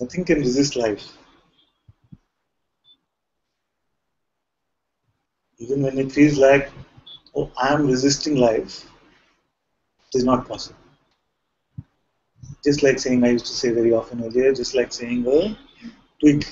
Nothing can resist life. Even when it feels like, oh, I am resisting life, it is not possible. Just like saying, I used to say very often earlier, just like saying a twig,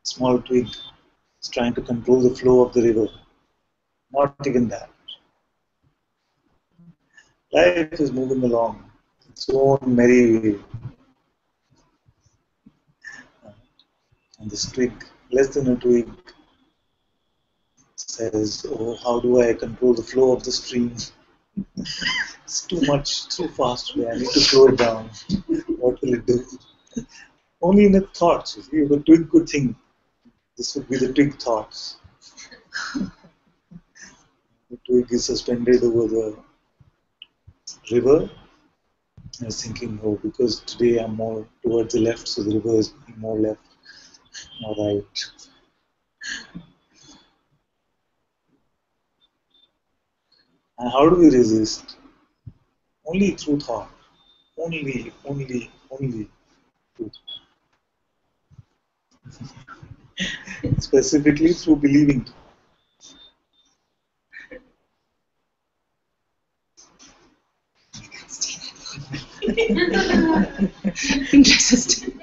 small twig, is trying to control the flow of the river. Not even that. Life is moving along its own merry way. And this twig, less than a twig, says, oh, how do I control the flow of the stream? It's too much, too fast. I need to slow it down. What will it do? Only in its thoughts. You see, the twig could think. This would be the twig thoughts. The twig is suspended over the river. I was thinking, oh, because today I'm more towards the left, so the river is more left, more right. And how do we resist? Only through thought. Only through thought. Specifically through believing. Interesting.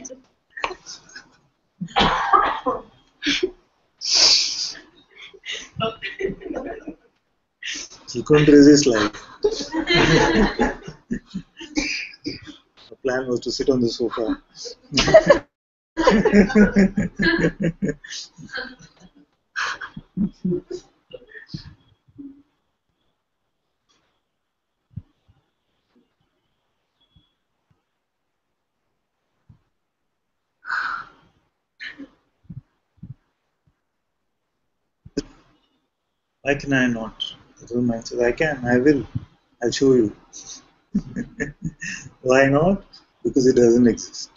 He couldn't resist life. The plan was to sit on the sofa. Why can I not? The little mind says, I can, I will, I'll show you. Why not? Because it doesn't exist.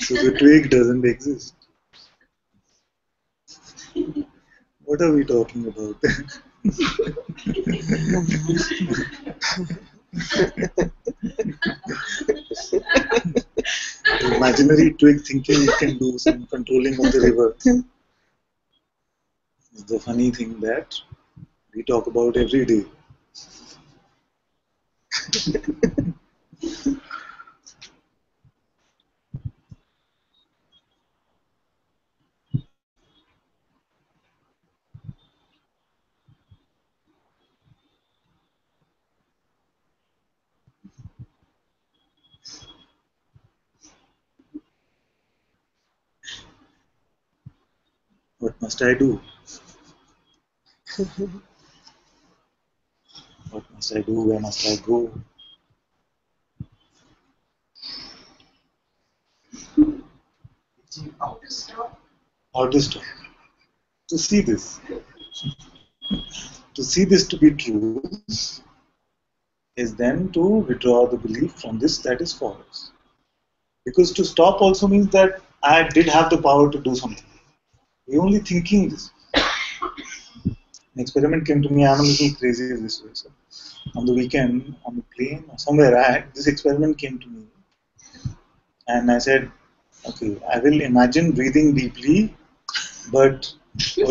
So the twig doesn't exist. What are we talking about? The imaginary twig thinking it can do some controlling of the river. It's the funny thing that we talk about every day. What must I do? What must I do? Where must I go? How to stop? How to stop? To see this. To see this to be true is then to withdraw the belief from this that is false. Because to stop also means that I did have the power to do something. We're only thinking this. An experiment came to me, I'm a little crazy this way. So on the weekend, on the plane or somewhere, this experiment came to me. And I said, okay, I will imagine breathing deeply, but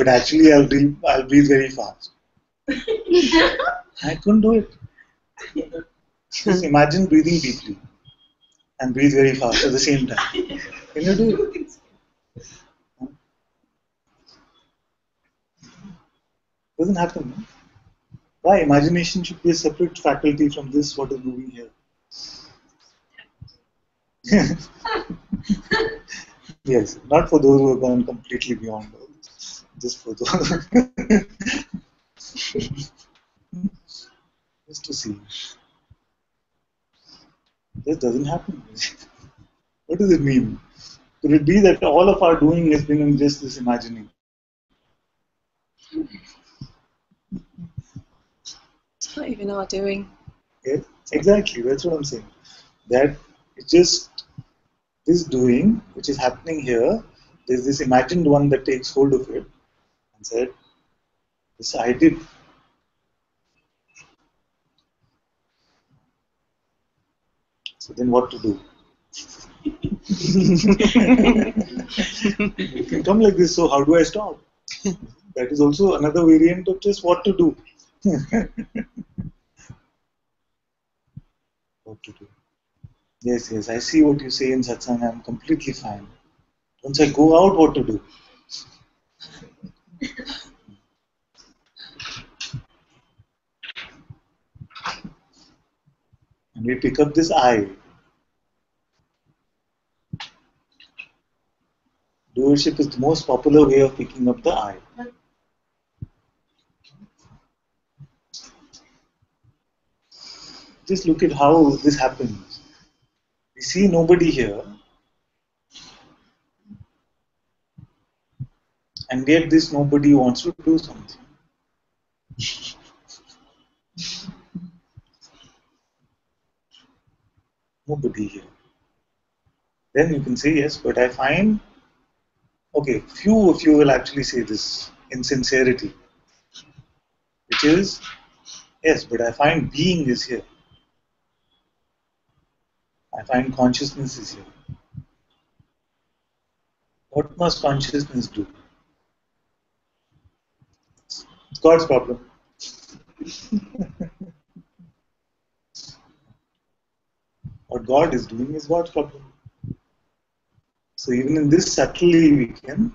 actually I'll breathe very fast. I couldn't do it. Just imagine breathing deeply and breathe very fast at the same time. Can you do it? Doesn't happen. No? Why? Imagination should be a separate faculty from this, what is moving here. Yes, not for those who have gone completely beyond all this. Just for those. Just to see. This doesn't happen. What does it mean? Could it be that all of our doing has been in just this imagining? It's not even our doing. Yes, exactly. That's what I'm saying. That it's just this doing which is happening here. There's this imagined one that takes hold of it and said, "This I did." So then what to do? It can come like this, so how do I stop? That is also another variant of just what to do. What to do. Yes, yes, I see what you say in Satsang. I'm completely fine. Once I go out, what to do? And we pick up this I. Doership is the most popular way of picking up the I. Just look at how this happens. We see nobody here, and yet this nobody wants to do something. Nobody here. Then you can say, yes, but I find, okay, few of you will actually say this in sincerity, which is, yes, but I find being is here. I find consciousness is here. What must consciousness do? It's God's problem. What God is doing is God's problem. So even in this subtly we can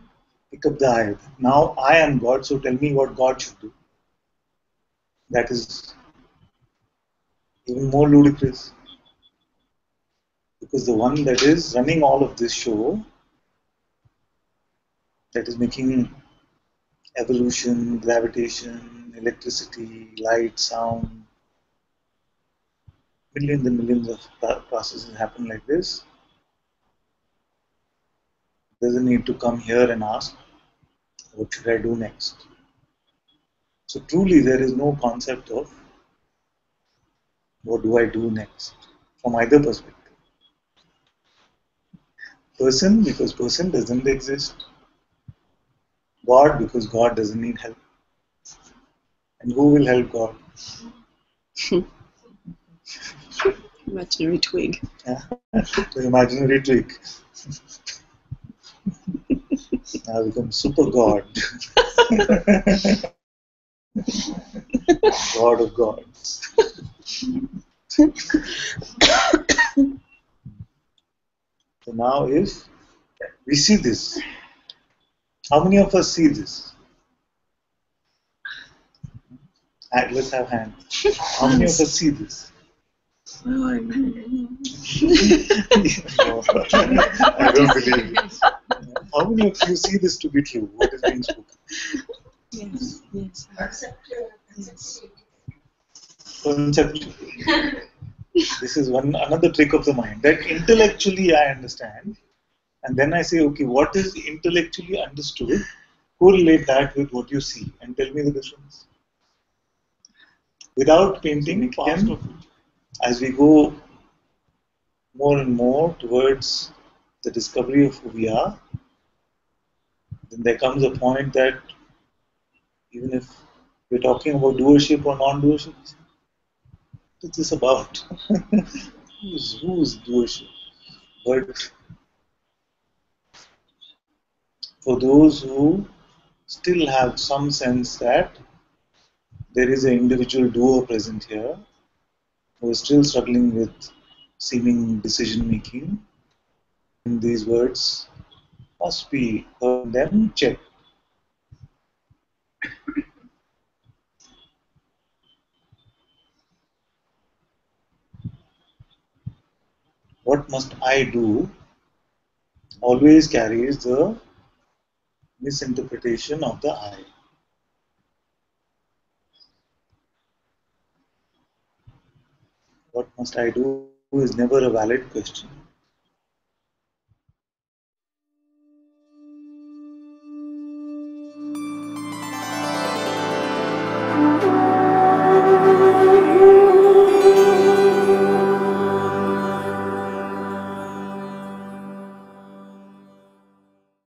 pick up the I. Now I am God, so tell me what God should do. That is even more ludicrous. Because the one that is running all of this show, that is making evolution, gravitation, electricity, light, sound, millions and millions of processes happen like this, doesn't need to come here and ask, what should I do next? So truly there is no concept of what do I do next from either perspective. Person, because person doesn't exist. God, because God doesn't need help. And who will help God? Imaginary twig. Yeah? The imaginary twig. Now become super God. God of gods. So now if we see this, how many of us see this? Let's have hands. How many of us see this? Oh, I don't believe it. How many of you see this to be true? What is being spoken? yes, yes. Conceptually. This is another trick of the mind. That intellectually I understand, and then I say, okay, what is intellectually understood? Correlate that with what you see, and tell me the difference. Without painting past or future. As we go more and more towards the discovery of who we are, then there comes a point that even if we're talking about doership or non-doership, what is this about? who's doership? But for those who still have some sense that there is an individual doer present here who is still struggling with seeming decision making, and these words must be heard then checked. What must I do always carries the misinterpretation of the I. What must I do is never a valid question.